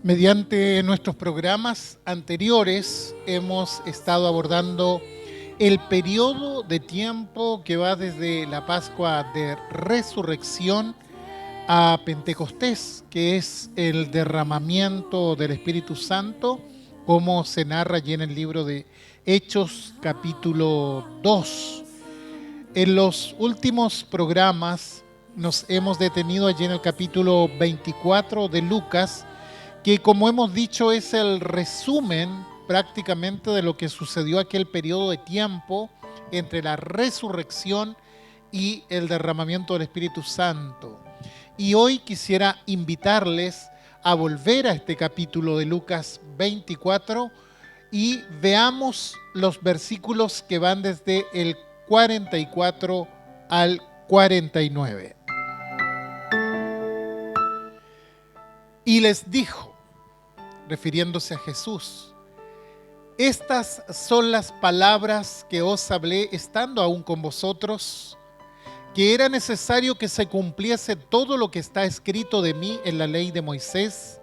Mediante nuestros programas anteriores hemos estado abordando el periodo de tiempo que va desde la Pascua de Resurrección a Pentecostés, que es el derramamiento del Espíritu Santo, como se narra allí en el libro de Hechos capítulo 2. En los últimos programas nos hemos detenido allí en el capítulo 24 de Lucas, que como hemos dicho es el resumen prácticamente de lo que sucedió aquel periodo de tiempo entre la resurrección y el derramamiento del Espíritu Santo. Y hoy quisiera invitarles a volver a este capítulo de Lucas 24 y veamos los versículos que van desde el 44 al 49. Y les dijo, refiriéndose a Jesús: estas son las palabras que os hablé estando aún con vosotros, que era necesario que se cumpliese todo lo que está escrito de mí en la ley de Moisés,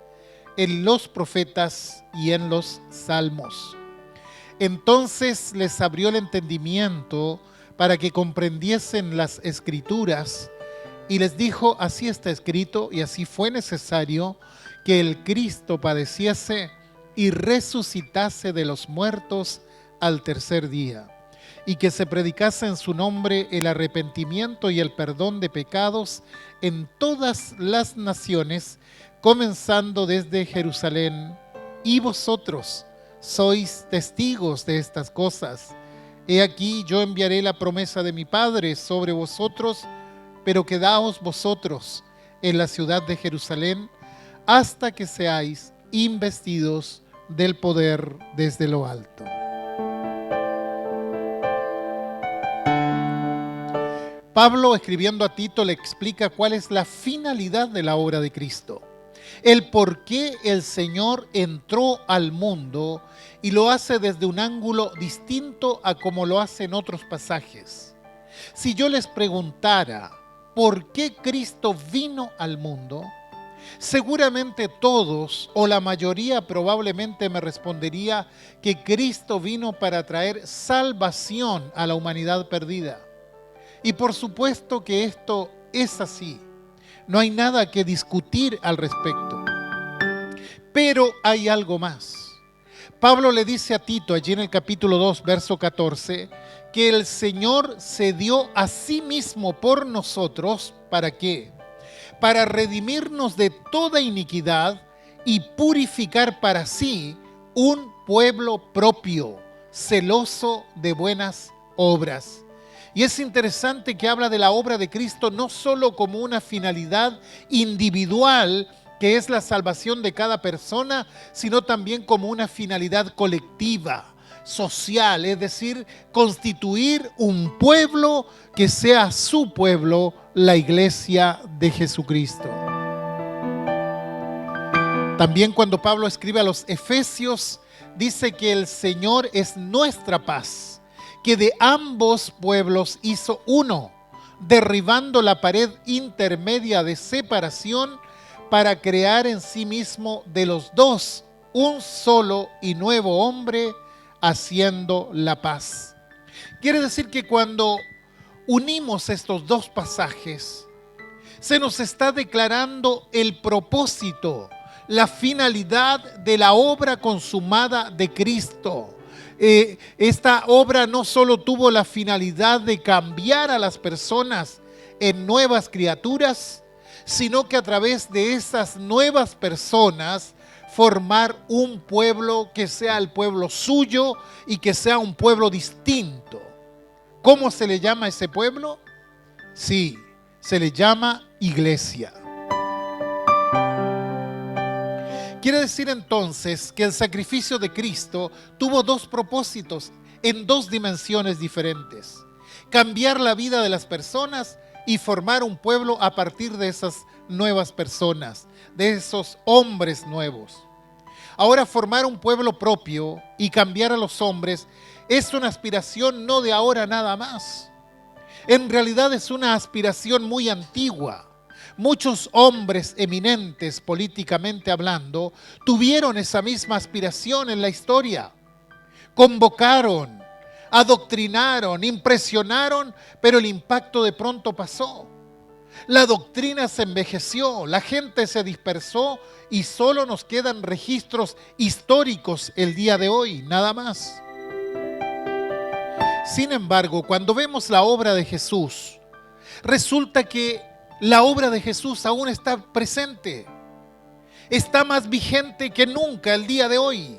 en los profetas y en los salmos. Entonces les abrió el entendimiento para que comprendiesen las escrituras, y les dijo: así está escrito y así fue necesario que el Cristo padeciese y resucitase de los muertos al tercer día, y que se predicase en su nombre el arrepentimiento y el perdón de pecados en todas las naciones, comenzando desde Jerusalén. Y vosotros sois testigos de estas cosas. He aquí, yo enviaré la promesa de mi Padre sobre vosotros, pero quedaos vosotros en la ciudad de Jerusalén hasta que seáis investidos del poder desde lo alto. Pablo, escribiendo a Tito, le explica cuál es la finalidad de la obra de Cristo, el por qué el Señor entró al mundo, y lo hace desde un ángulo distinto a como lo hace en otros pasajes. Si yo les preguntara por qué Cristo vino al mundo, seguramente todos o la mayoría probablemente me respondería que Cristo vino para traer salvación a la humanidad perdida. Y por supuesto que esto es así. No hay nada que discutir al respecto. Pero hay algo más. Pablo le dice a Tito, allí en el capítulo 2, verso 14, que el Señor se dio a sí mismo por nosotros. ¿Para qué? Para redimirnos de toda iniquidad y purificar para sí un pueblo propio, celoso de buenas obras. Y es interesante que habla de la obra de Cristo no solo como una finalidad individual, que es la salvación de cada persona, sino también como una finalidad colectiva, social, es decir, constituir un pueblo que sea su pueblo, la iglesia de Jesucristo. También cuando Pablo escribe a los Efesios, dice que el Señor es nuestra paz, que de ambos pueblos hizo uno, derribando la pared intermedia de separación para crear en sí mismo de los dos un solo y nuevo hombre, haciendo la paz. Quiere decir que cuando unimos estos dos pasajes, se nos está declarando el propósito, la finalidad de la obra consumada de Cristo. Esta obra no solo tuvo la finalidad de cambiar a las personas en nuevas criaturas, sino que a través de esas nuevas personas formar un pueblo que sea el pueblo suyo y que sea un pueblo distinto. ¿Cómo se le llama a ese pueblo? Sí, se le llama iglesia. Quiere decir entonces que el sacrificio de Cristo tuvo dos propósitos en dos dimensiones diferentes: cambiar la vida de las personas y formar un pueblo a partir de esas nuevas personas, de esos hombres nuevos. Ahora, formar un pueblo propio y cambiar a los hombres es una aspiración no de ahora nada más. En realidad es una aspiración muy antigua, Muchos hombres eminentes, políticamente hablando, tuvieron esa misma aspiración en la historia. Convocaron, adoctrinaron, impresionaron, pero el impacto de pronto pasó. La doctrina se envejeció, la gente se dispersó y solo nos quedan registros históricos el día de hoy, nada más. Sin embargo, cuando vemos la obra de Jesús, resulta que la obra de Jesús aún está presente, está más vigente que nunca el día de hoy.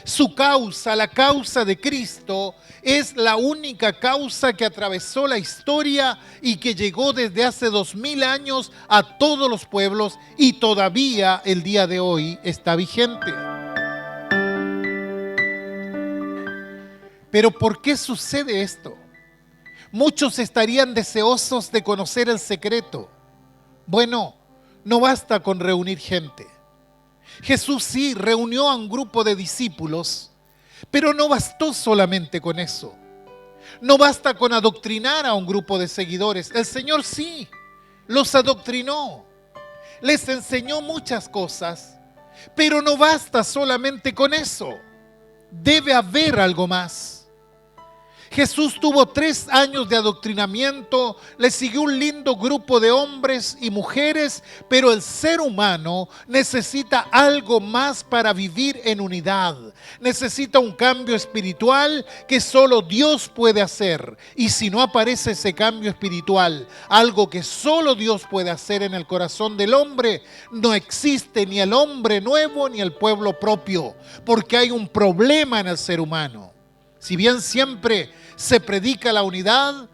Su causa, la causa de Cristo, es la única causa que atravesó la historia y que llegó desde hace 2000 años a todos los pueblos y todavía el día de hoy está vigente. Pero ¿por qué sucede esto? Muchos estarían deseosos de conocer el secreto. Bueno, no basta con reunir gente. Jesús sí reunió a un grupo de discípulos, pero no bastó solamente con eso. No basta con adoctrinar a un grupo de seguidores. El Señor sí los adoctrinó, les enseñó muchas cosas, pero no basta solamente con eso. Debe haber algo más. Jesús tuvo 3 años de adoctrinamiento, le siguió un lindo grupo de hombres y mujeres, pero el ser humano necesita algo más para vivir en unidad. Necesita un cambio espiritual que solo Dios puede hacer. Y si no aparece ese cambio espiritual, algo que solo Dios puede hacer en el corazón del hombre, no existe ni el hombre nuevo ni el pueblo propio, porque hay un problema en el ser humano. Si bien siempre se predica la unidad,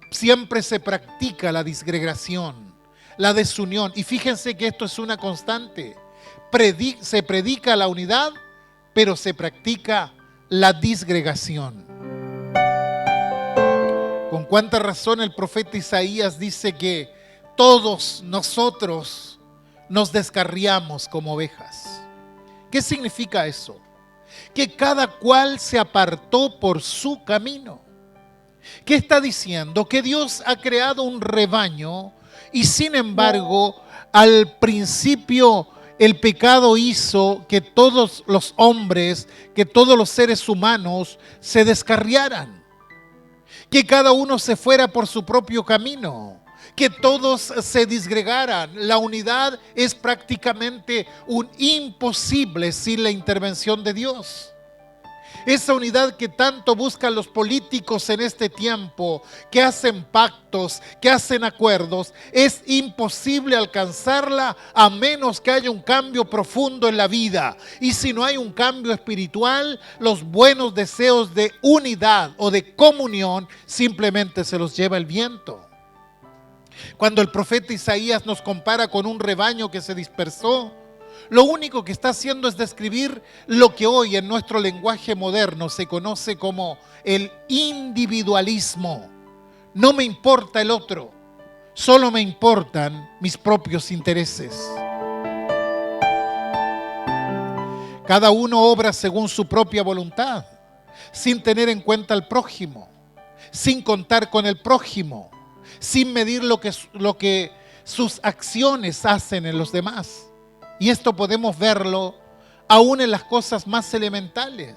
siempre se practica la disgregación, la desunión. Y fíjense que esto es una constante. Se predica la unidad, pero se practica la disgregación. Con cuánta razón el profeta Isaías dice que todos nosotros nos descarriamos como ovejas. ¿Qué significa eso? Que cada cual se apartó por su camino. ¿Qué está diciendo? Que Dios ha creado un rebaño y sin embargo al principio el pecado hizo que todos los hombres, que todos los seres humanos se descarriaran, que cada uno se fuera por su propio camino, que todos se disgregaran. La unidad es prácticamente un imposible sin la intervención de Dios. Esa unidad que tanto buscan los políticos en este tiempo, que hacen pactos, que hacen acuerdos, es imposible alcanzarla a menos que haya un cambio profundo en la vida. Y si no hay un cambio espiritual, los buenos deseos de unidad o de comunión simplemente se los lleva el viento. Cuando el profeta Isaías nos compara con un rebaño que se dispersó, lo único que está haciendo es describir lo que hoy en nuestro lenguaje moderno se conoce como el individualismo. No me importa el otro, solo me importan mis propios intereses. Cada uno obra según su propia voluntad, sin tener en cuenta al prójimo, sin contar con el prójimo, sin medir lo que sus acciones hacen en los demás. Y esto podemos verlo aún en las cosas más elementales.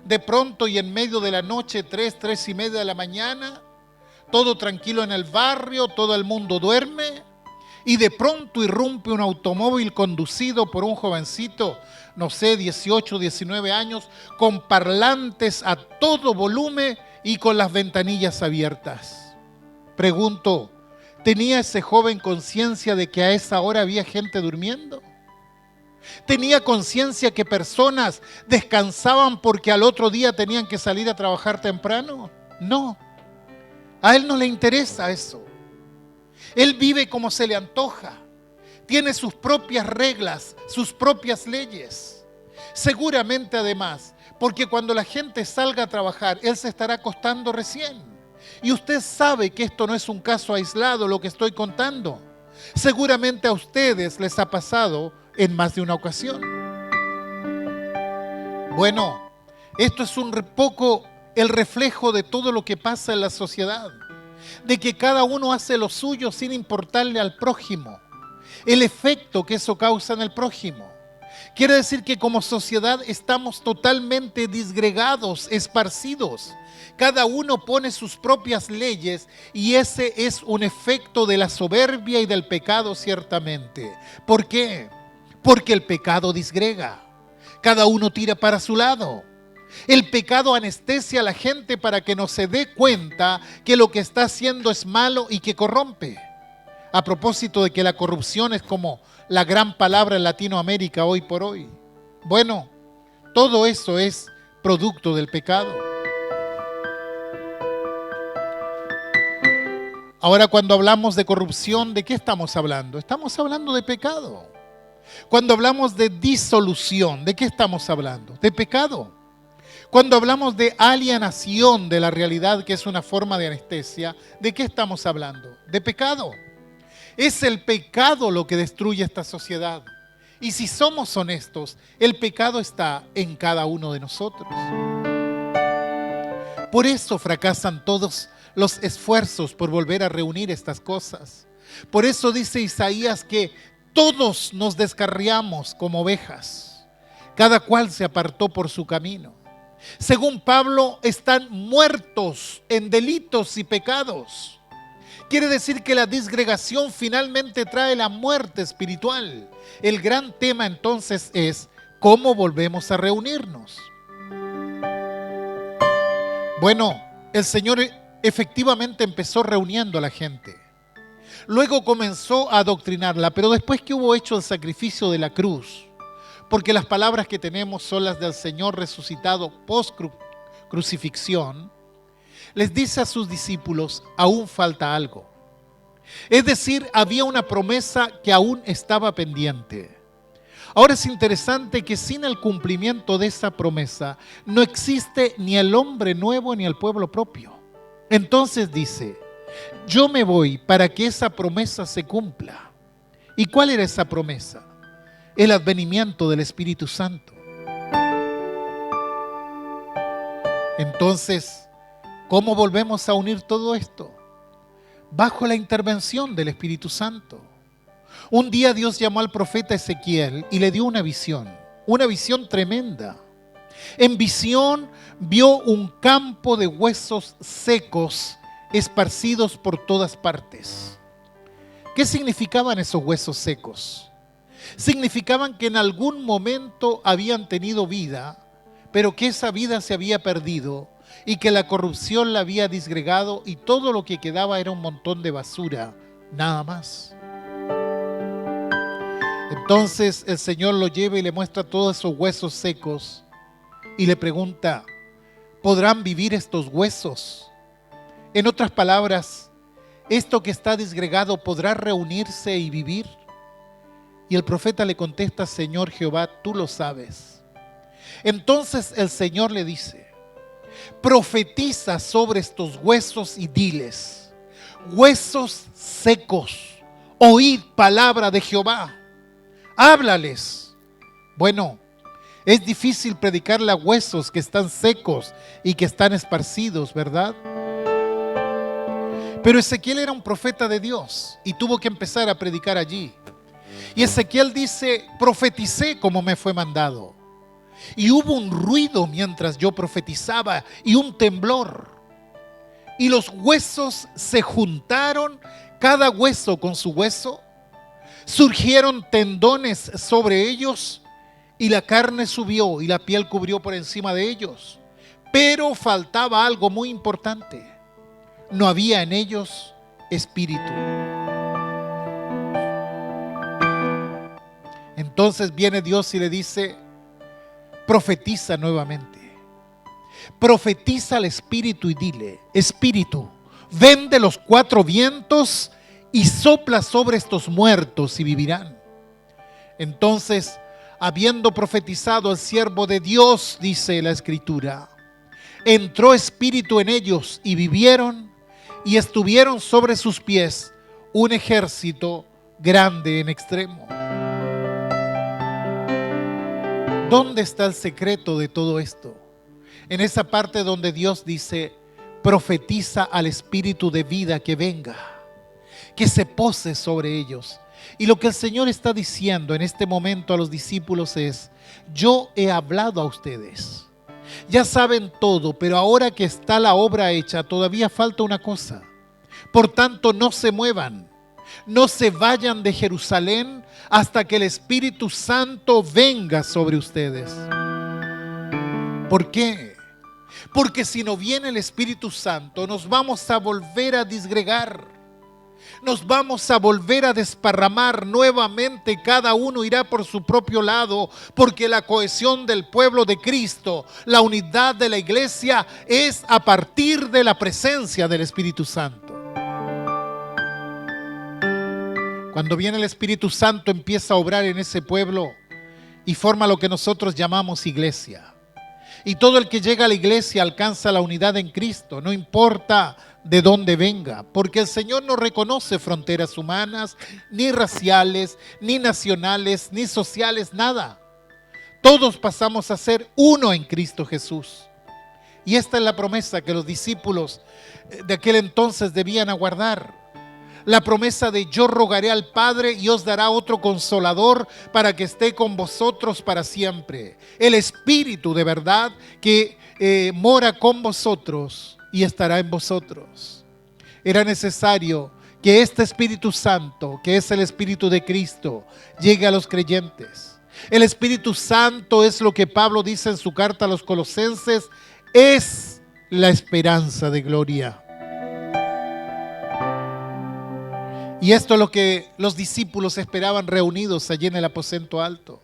De pronto y en medio de la noche, 3:30 de la mañana, todo tranquilo en el barrio, todo el mundo duerme, y de pronto irrumpe un automóvil conducido por un jovencito, no sé, 18, 19 años, con parlantes a todo volumen y con las ventanillas abiertas. Pregunto, ¿tenía ese joven conciencia de que a esa hora había gente durmiendo? ¿Tenía conciencia que personas descansaban porque al otro día tenían que salir a trabajar temprano? No, a él no le interesa eso. Él vive como se le antoja, tiene sus propias reglas, sus propias leyes. Seguramente además, porque cuando la gente salga a trabajar, él se estará acostando recién. Y usted sabe que esto no es un caso aislado lo que estoy contando. Seguramente a ustedes les ha pasado en más de una ocasión. Bueno, esto es un poco el reflejo de todo lo que pasa en la sociedad. de que cada uno hace lo suyo sin importarle al prójimo, el efecto que eso causa en el prójimo. Quiere decir que como sociedad estamos totalmente disgregados, esparcidos. Cada uno pone sus propias leyes y ese es un efecto de la soberbia y del pecado ciertamente. ¿Por qué? Porque el pecado disgrega. Cada uno tira para su lado. El pecado anestesia a la gente para que no se dé cuenta que lo que está haciendo es malo y que corrompe. A propósito de que la corrupción es como la gran palabra en Latinoamérica hoy por hoy. Bueno, todo eso es producto del pecado. Ahora, cuando hablamos de corrupción, ¿de qué estamos hablando? Estamos hablando de pecado. Cuando hablamos de disolución, ¿de qué estamos hablando? De pecado. Cuando hablamos de alienación de la realidad, que es una forma de anestesia, ¿de qué estamos hablando? De pecado. Es el pecado lo que destruye esta sociedad. Y si somos honestos, el pecado está en cada uno de nosotros. Por eso fracasan todos los esfuerzos por volver a reunir estas cosas. Por eso dice Isaías que todos nos descarriamos como ovejas. Cada cual se apartó por su camino. Según Pablo, están muertos en delitos y pecados. Quiere decir que la disgregación finalmente trae la muerte espiritual. El gran tema entonces es ¿cómo volvemos a reunirnos? Bueno, el Señor efectivamente empezó reuniendo a la gente. Luego comenzó a adoctrinarla, pero después que hubo hecho el sacrificio de la cruz, porque las palabras que tenemos son las del Señor resucitado post-crucifixión, les dice a sus discípulos, aún falta algo. Es decir, había una promesa que aún estaba pendiente. Ahora es interesante que sin el cumplimiento de esa promesa no existe ni el hombre nuevo ni el pueblo propio. Entonces dice, yo me voy para que esa promesa se cumpla. ¿Y cuál era esa promesa? El advenimiento del Espíritu Santo. Entonces, ¿cómo volvemos a unir todo esto? Bajo la intervención del Espíritu Santo. Un día Dios llamó al profeta Ezequiel y le dio una visión tremenda. En visión vio un campo de huesos secos esparcidos por todas partes. ¿Qué significaban esos huesos secos? Significaban que en algún momento habían tenido vida, pero que esa vida se había perdido y que la corrupción la había disgregado y todo lo que quedaba era un montón de basura, nada más. Entonces el Señor lo lleva y le muestra todos esos huesos secos y le pregunta, ¿podrán vivir estos huesos? En otras palabras, ¿esto que está disgregado podrá reunirse y vivir? Y el profeta le contesta, Señor Jehová, tú lo sabes. Entonces el Señor le dice, profetiza sobre estos huesos y diles, huesos secos, oíd palabra de Jehová, háblales. Bueno, es difícil predicarle a huesos que están secos y que están esparcidos, ¿verdad? Pero Ezequiel era un profeta de Dios y tuvo que empezar a predicar allí. Y Ezequiel dice, profeticé como me fue mandado. Y hubo un ruido mientras yo profetizaba y un temblor. Y los huesos se juntaron, cada hueso con su hueso. Surgieron tendones sobre ellos y la carne subió y la piel cubrió por encima de ellos. Pero faltaba algo muy importante. No había en ellos espíritu. Entonces viene Dios y le dice, profetiza nuevamente. Profetiza al espíritu y dile, espíritu, ven de los cuatro vientos y sopla sobre estos muertos y vivirán. Entonces, habiendo profetizado el siervo de Dios, dice la Escritura, entró espíritu en ellos y vivieron y estuvieron sobre sus pies un ejército grande en extremo. ¿Dónde está el secreto de todo esto? En esa parte donde Dios dice, profetiza al espíritu de vida que venga, que se pose sobre ellos. Y lo que el Señor está diciendo en este momento a los discípulos es: yo he hablado a ustedes, ya saben todo, pero ahora que está la obra hecha, todavía falta una cosa. Por tanto, no se muevan, no se vayan de Jerusalén hasta que el Espíritu Santo venga sobre ustedes. ¿Por qué? Porque si no viene el Espíritu Santo, nos vamos a volver a disgregar. Nos vamos a volver a desparramar nuevamente, cada uno irá por su propio lado, porque la cohesión del pueblo de Cristo, la unidad de la iglesia es a partir de la presencia del Espíritu Santo. Cuando viene el Espíritu Santo, empieza a obrar en ese pueblo y forma lo que nosotros llamamos iglesia. Y todo el que llega a la iglesia alcanza la unidad en Cristo, no importa de dónde venga, porque el Señor no reconoce fronteras humanas, ni raciales, ni nacionales, ni sociales, nada. Todos pasamos a ser uno en Cristo Jesús. Y esta es la promesa que los discípulos de aquel entonces debían aguardar. La promesa de: yo rogaré al Padre y os dará otro consolador para que esté con vosotros para siempre. El Espíritu de verdad que mora con vosotros y estará en vosotros. Era necesario que este Espíritu Santo, que es el Espíritu de Cristo, llegue a los creyentes. El Espíritu Santo es lo que Pablo dice en su carta a los Colosenses: es la esperanza de gloria. Y esto es lo que los discípulos esperaban reunidos allí en el aposento alto.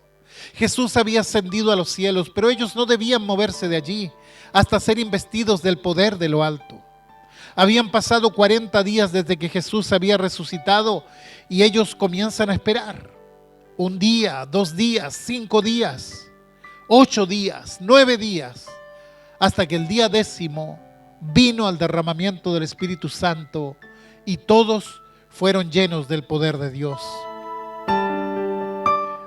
Jesús había ascendido a los cielos, pero ellos no debían moverse de allí hasta ser investidos del poder de lo alto. Habían pasado 40 días desde que Jesús había resucitado y ellos comienzan a esperar. 1 día, 2 días, 5 días, 8 días, 9 días, hasta que el día 10º vino al derramamiento del Espíritu Santo y todos fueron llenos del poder de Dios.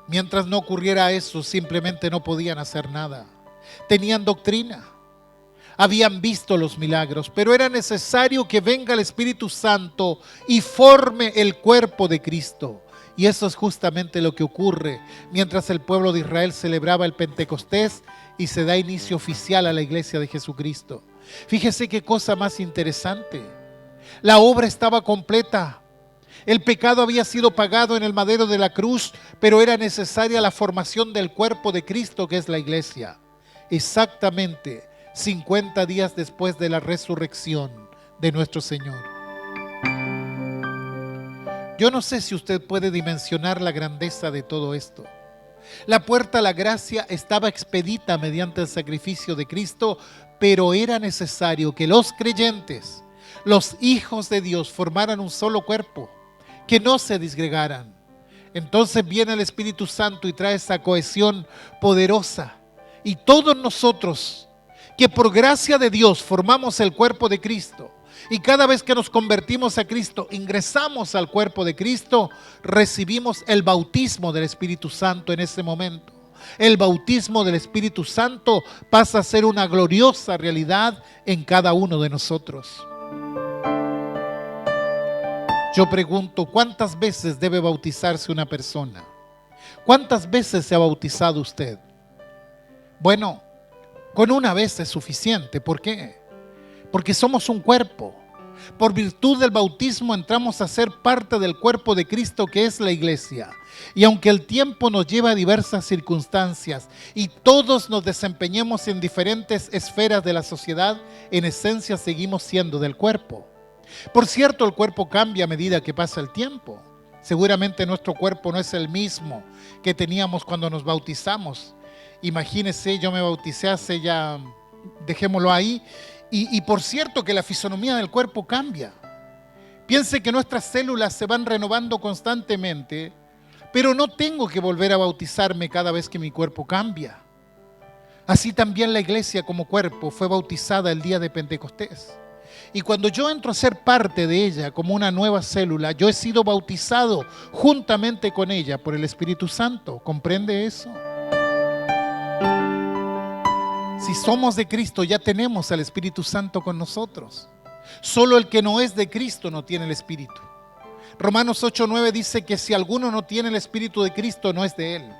Mientras no ocurriera eso, simplemente no podían hacer nada. Tenían doctrina, habían visto los milagros, pero era necesario que venga el Espíritu Santo y forme el cuerpo de Cristo. Y eso es justamente lo que ocurre mientras el pueblo de Israel celebraba el Pentecostés y se da inicio oficial a la iglesia de Jesucristo. Fíjese qué cosa más interesante. La obra estaba completa. El pecado había sido pagado en el madero de la cruz, pero era necesaria la formación del cuerpo de Cristo, que es la iglesia. Exactamente 50 días después de la resurrección de nuestro Señor. Yo no sé si usted puede dimensionar la grandeza de todo esto. La puerta a la gracia estaba expedita mediante el sacrificio de Cristo, pero era necesario que los creyentes, los hijos de Dios, formaran un solo cuerpo, que no se disgregaran. Entonces viene el Espíritu Santo y trae esa cohesión poderosa. Y todos nosotros, que por gracia de Dios formamos el cuerpo de Cristo, y cada vez que nos convertimos a Cristo, ingresamos al cuerpo de Cristo, recibimos el bautismo del Espíritu Santo en ese momento. El bautismo del Espíritu Santo pasa a ser una gloriosa realidad en cada uno de nosotros. Yo pregunto, ¿cuántas veces debe bautizarse una persona? ¿Cuántas veces se ha bautizado usted? Bueno, con una vez es suficiente. ¿Por qué? Porque somos un cuerpo. Por virtud del bautismo entramos a ser parte del cuerpo de Cristo, que es la iglesia. Y aunque el tiempo nos lleva a diversas circunstancias y todos nos desempeñemos en diferentes esferas de la sociedad, en esencia seguimos siendo del cuerpo. Por cierto, el cuerpo cambia a medida que pasa el tiempo. Seguramente nuestro cuerpo no es el mismo que teníamos cuando nos bautizamos. Imagínese, yo me bauticé hace ya, dejémoslo ahí, y por cierto que la fisonomía del cuerpo cambia. Piense que nuestras células se van renovando constantemente, pero no tengo que volver a bautizarme cada vez que mi cuerpo cambia. Así también la iglesia como cuerpo fue bautizada el día de Pentecostés. Y cuando yo entro a ser parte de ella como una nueva célula, yo he sido bautizado juntamente con ella por el Espíritu Santo. ¿Comprende eso? Si somos de Cristo, ya tenemos al Espíritu Santo con nosotros. Solo el que no es de Cristo no tiene el Espíritu. Romanos 8:9 dice que si alguno no tiene el Espíritu de Cristo, no es de Él.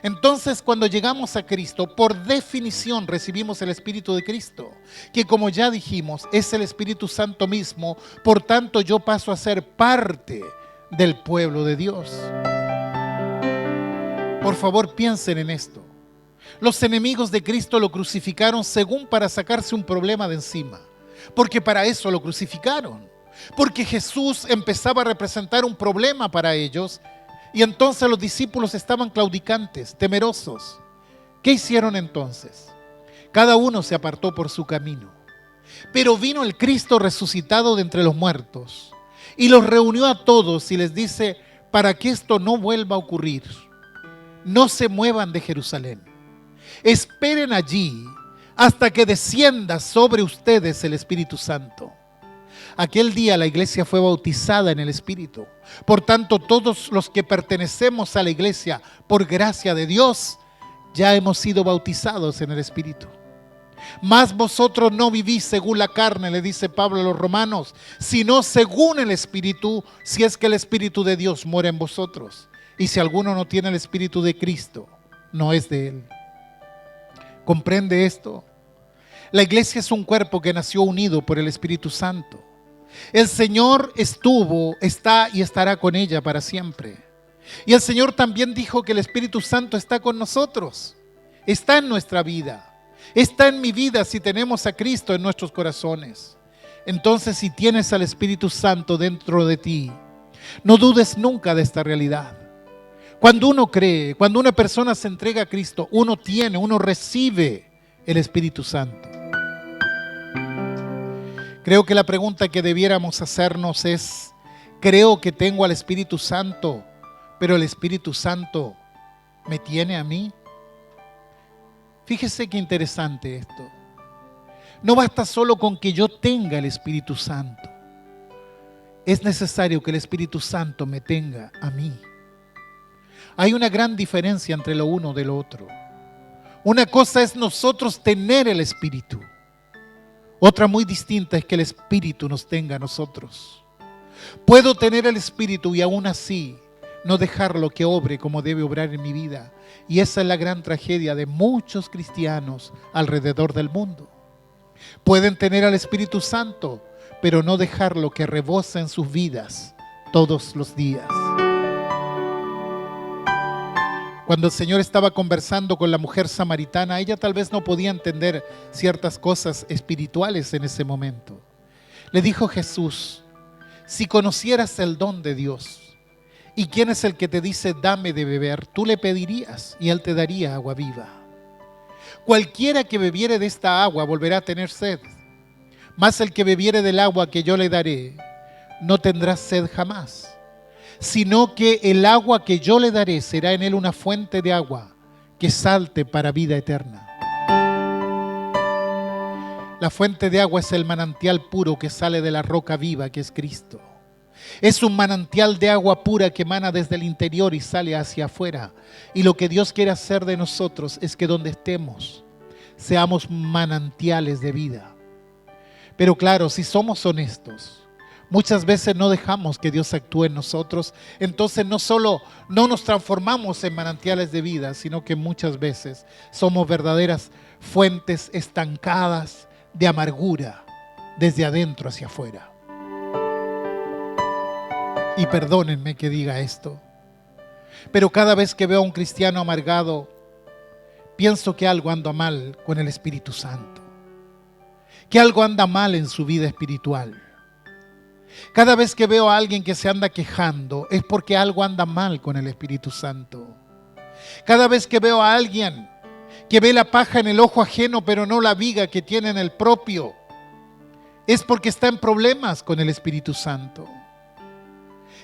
Entonces, cuando llegamos a Cristo, por definición recibimos el Espíritu de Cristo, que como ya dijimos, es el Espíritu Santo mismo. Por tanto, yo paso a ser parte del pueblo de Dios. Por favor, piensen en esto. Los enemigos de Cristo lo crucificaron según para sacarse un problema de encima, porque para eso lo crucificaron, porque Jesús empezaba a representar un problema para ellos. Y entonces los discípulos estaban claudicantes, temerosos. ¿Qué hicieron entonces? Cada uno se apartó por su camino. Pero vino el Cristo resucitado de entre los muertos y los reunió a todos y les dice: para que esto no vuelva a ocurrir, no se muevan de Jerusalén. Esperen allí hasta que descienda sobre ustedes el Espíritu Santo. Aquel día la iglesia fue bautizada en el Espíritu. Por tanto, todos los que pertenecemos a la iglesia, por gracia de Dios, ya hemos sido bautizados en el Espíritu. Mas vosotros no vivís según la carne, le dice Pablo a los romanos, sino según el Espíritu, si es que el Espíritu de Dios mora en vosotros. Y si alguno no tiene el Espíritu de Cristo, no es de Él. ¿Comprende esto? La iglesia es un cuerpo que nació unido por el Espíritu Santo. El Señor estuvo, está y estará con ella para siempre. Y el Señor también dijo que el Espíritu Santo está con nosotros. Está en nuestra vida. Está en mi vida si tenemos a Cristo en nuestros corazones. Entonces, si tienes al Espíritu Santo dentro de ti, no dudes nunca de esta realidad. Cuando uno cree, cuando una persona se entrega a Cristo, uno recibe el Espíritu Santo. Creo que la pregunta que debiéramos hacernos es: creo que tengo al Espíritu Santo, pero el Espíritu Santo me tiene a mí. Fíjese qué interesante esto. No basta solo con que yo tenga el Espíritu Santo. Es necesario que el Espíritu Santo me tenga a mí. Hay una gran diferencia entre lo uno de lo otro. Una cosa es nosotros tener el Espíritu. Otra muy distinta es que el Espíritu nos tenga a nosotros. Puedo tener el Espíritu y aún así no dejarlo que obre como debe obrar en mi vida. Y esa es la gran tragedia de muchos cristianos alrededor del mundo. Pueden tener al Espíritu Santo, pero no dejarlo que rebose en sus vidas todos los días. Cuando el Señor estaba conversando con la mujer samaritana, ella tal vez no podía entender ciertas cosas espirituales en ese momento. Le dijo Jesús: si conocieras el don de Dios y quién es el que te dice dame de beber, tú le pedirías y Él te daría agua viva. Cualquiera que bebiere de esta agua volverá a tener sed, mas el que bebiere del agua que yo le daré no tendrá sed jamás, sino que el agua que yo le daré será en él una fuente de agua que salte para vida eterna. La fuente de agua es el manantial puro que sale de la roca viva que es Cristo. Es un manantial de agua pura que emana desde el interior y sale hacia afuera. Y lo que Dios quiere hacer de nosotros es que donde estemos seamos manantiales de vida. Pero claro, si somos honestos, muchas veces no dejamos que Dios actúe en nosotros. Entonces no solo no nos transformamos en manantiales de vida, sino que muchas veces somos verdaderas fuentes estancadas de amargura desde adentro hacia afuera. Y perdónenme que diga esto, pero cada vez que veo a un cristiano amargado, pienso que algo anda mal con el Espíritu Santo, que algo anda mal en su vida espiritual. Cada vez que veo a alguien que se anda quejando, es porque algo anda mal con el Espíritu Santo. Cada vez que veo a alguien que ve la paja en el ojo ajeno, pero no la viga que tiene en el propio, es porque está en problemas con el Espíritu Santo.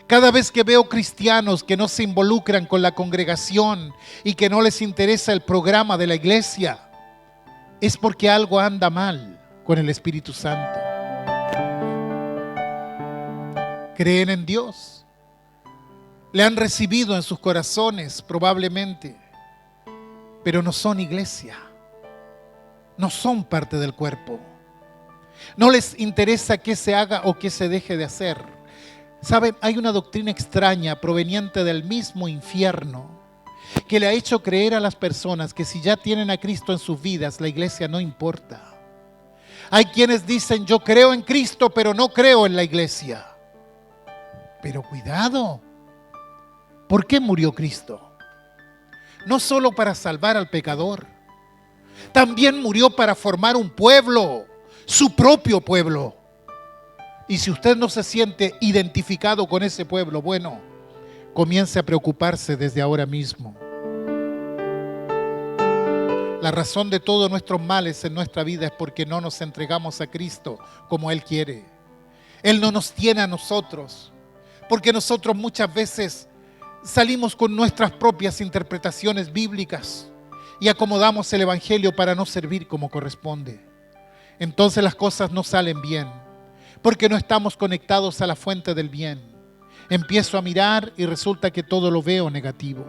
Cada vez que veo cristianos que no se involucran con la congregación y que no les interesa el programa de la iglesia, es porque algo anda mal con el Espíritu Santo. Creen en Dios, le han recibido en sus corazones probablemente, pero no son iglesia. no son parte del cuerpo. No les interesa qué se haga o qué se deje de hacer. ¿Saben? Hay una doctrina extraña proveniente del mismo infierno que le ha hecho creer a las personas que si ya tienen a Cristo en sus vidas, la iglesia no importa. Hay quienes dicen, yo creo en Cristo, pero no creo en la iglesia. Pero cuidado, ¿por qué murió Cristo? No solo para salvar al pecador, también murió para formar un pueblo, su propio pueblo. Y si usted no se siente identificado con ese pueblo, bueno, comience a preocuparse desde ahora mismo. La razón de todos nuestros males en nuestra vida es porque no nos entregamos a Cristo como Él quiere. Él no nos tiene a nosotros, porque nosotros muchas veces salimos con nuestras propias interpretaciones bíblicas y acomodamos el evangelio para no servir como corresponde. Entonces las cosas no salen bien, porque no estamos conectados a la fuente del bien. Empiezo a mirar y resulta que todo lo veo negativo.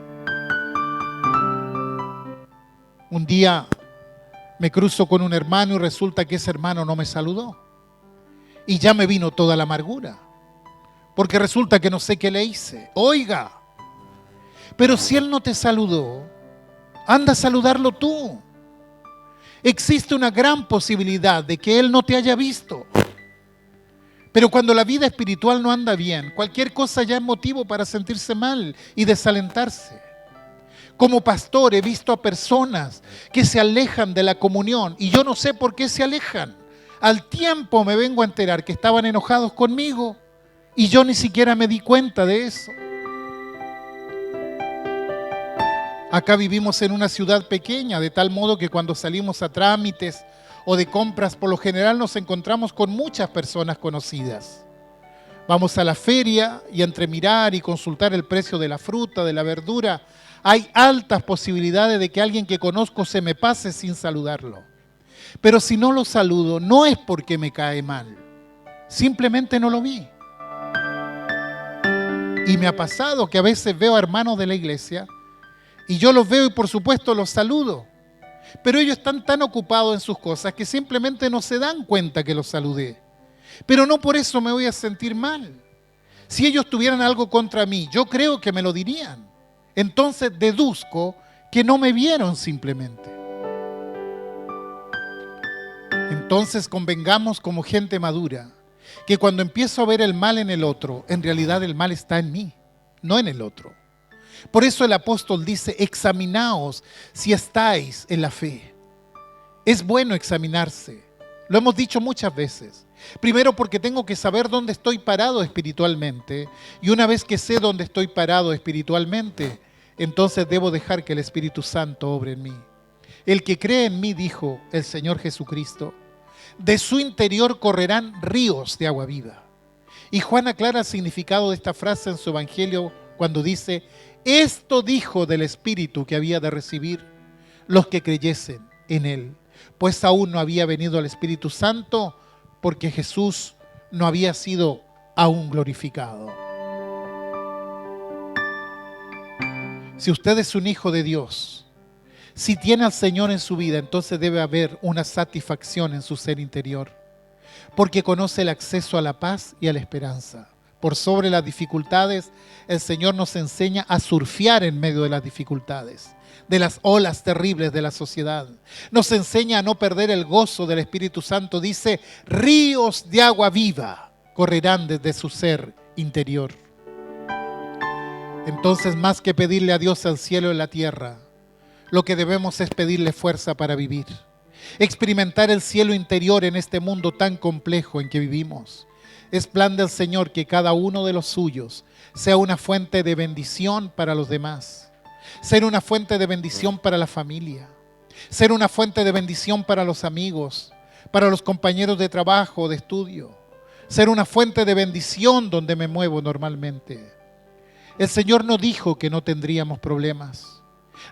Un día me cruzo con un hermano y resulta que ese hermano no me saludó. Y ya me vino toda la amargura, porque resulta que no sé qué le hice. Oiga, pero si él no te saludó, anda a saludarlo tú. Existe una gran posibilidad de que él no te haya visto. Pero cuando la vida espiritual no anda bien, cualquier cosa ya es motivo para sentirse mal y desalentarse. Como pastor he visto a personas que se alejan de la comunión y yo no sé por qué se alejan. Al tiempo me vengo a enterar que estaban enojados conmigo y yo ni siquiera me di cuenta de eso. Acá vivimos en una ciudad pequeña, de tal modo que cuando salimos a trámites o de compras, por lo general nos encontramos con muchas personas conocidas. Vamos a la feria y entre mirar y consultar el precio de la fruta, de la verdura, hay altas posibilidades de que alguien que conozco se me pase sin saludarlo. Pero si no lo saludo, no es porque me cae mal, simplemente no lo vi. Y me ha pasado que a veces veo a hermanos de la iglesia y yo los veo y por supuesto los saludo. Pero ellos están tan ocupados en sus cosas que simplemente no se dan cuenta que los saludé. Pero no por eso me voy a sentir mal. Si ellos tuvieran algo contra mí, yo creo que me lo dirían. Entonces deduzco que no me vieron simplemente. Entonces convengamos como gente madura que cuando empiezo a ver el mal en el otro, en realidad el mal está en mí, no en el otro. Por eso el apóstol dice, examinaos si estáis en la fe. Es bueno examinarse. Lo hemos dicho muchas veces. Primero porque tengo que saber dónde estoy parado espiritualmente. Y una vez que sé dónde estoy parado espiritualmente, entonces debo dejar que el Espíritu Santo obre en mí. El que cree en mí, dijo el Señor Jesucristo, de su interior correrán ríos de agua viva. Y Juan aclara el significado de esta frase en su evangelio cuando dice, esto dijo del Espíritu que había de recibir los que creyesen en Él, pues aún no había venido el Espíritu Santo porque Jesús no había sido aún glorificado. Si usted es un hijo de Dios, si tiene al Señor en su vida, entonces debe haber una satisfacción en su ser interior, porque conoce el acceso a la paz y a la esperanza. Por sobre las dificultades, el Señor nos enseña a surfear en medio de las dificultades, de las olas terribles de la sociedad. Nos enseña a no perder el gozo del Espíritu Santo. Dice, ríos de agua viva correrán desde su ser interior. Entonces, más que pedirle a Dios el cielo y la tierra, lo que debemos es pedirle fuerza para vivir. Experimentar el cielo interior en este mundo tan complejo en que vivimos. Es plan del Señor que cada uno de los suyos sea una fuente de bendición para los demás. Ser una fuente de bendición para la familia. Ser una fuente de bendición para los amigos, para los compañeros de trabajo, de estudio. Ser una fuente de bendición donde me muevo normalmente. El Señor no dijo que no tendríamos problemas.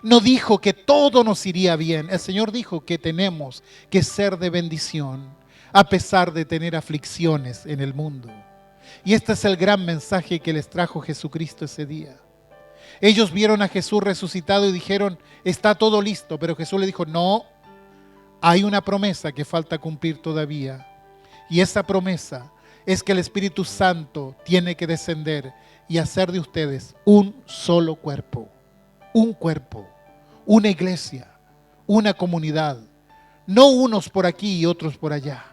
No dijo que todo nos iría bien. El Señor dijo que tenemos que ser de bendición a pesar de tener aflicciones en el mundo. Y este es el gran mensaje que les trajo Jesucristo ese día. Ellos vieron a Jesús resucitado y dijeron, está todo listo. Pero Jesús le dijo, no, Hay una promesa que falta cumplir todavía, y esa promesa es que el Espíritu Santo tiene que descender y hacer de ustedes un solo cuerpo, una iglesia, una comunidad, no unos por aquí y otros por allá,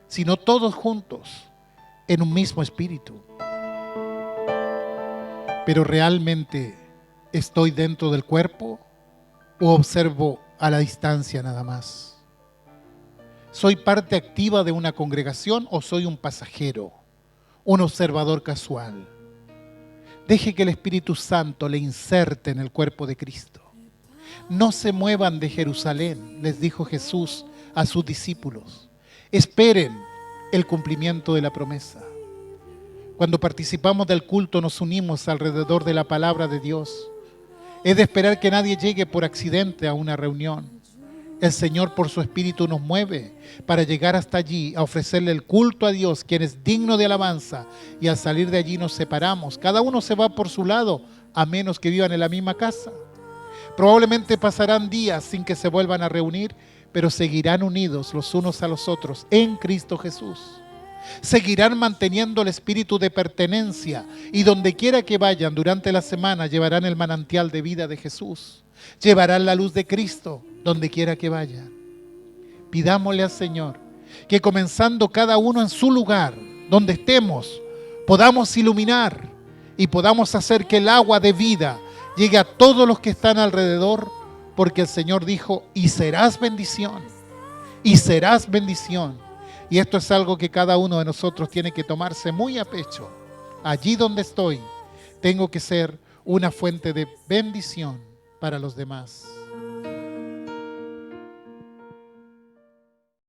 sino todos juntos en un mismo espíritu. Pero ¿realmente estoy dentro del cuerpo o observo a la distancia nada más? ¿Soy parte activa de una congregación o soy un pasajero, un observador casual? Deje que el Espíritu Santo le inserte en el cuerpo de Cristo. No se muevan de Jerusalén, les dijo Jesús a sus discípulos. Esperen el cumplimiento de la promesa. Cuando participamos del culto nos unimos alrededor de la palabra de Dios. Es de esperar que nadie llegue por accidente a una reunión. El Señor por su Espíritu nos mueve para llegar hasta allí a ofrecerle el culto a Dios, quien es digno de alabanza, y al salir de allí nos separamos. Cada uno se va por su lado, a menos que vivan en la misma casa. Probablemente pasarán días sin que se vuelvan a reunir, pero seguirán unidos los unos a los otros en Cristo Jesús. Seguirán manteniendo el espíritu de pertenencia y donde quiera que vayan durante la semana llevarán el manantial de vida de Jesús. Llevarán la luz de Cristo donde quiera que vayan. Pidámosle al Señor que comenzando cada uno en su lugar, donde estemos, podamos iluminar y podamos hacer que el agua de vida llegue a todos los que están alrededor, porque el Señor dijo, y serás bendición, y serás bendición. Y esto es algo que cada uno de nosotros tiene que tomarse muy a pecho. Allí donde estoy, tengo que ser una fuente de bendición para los demás.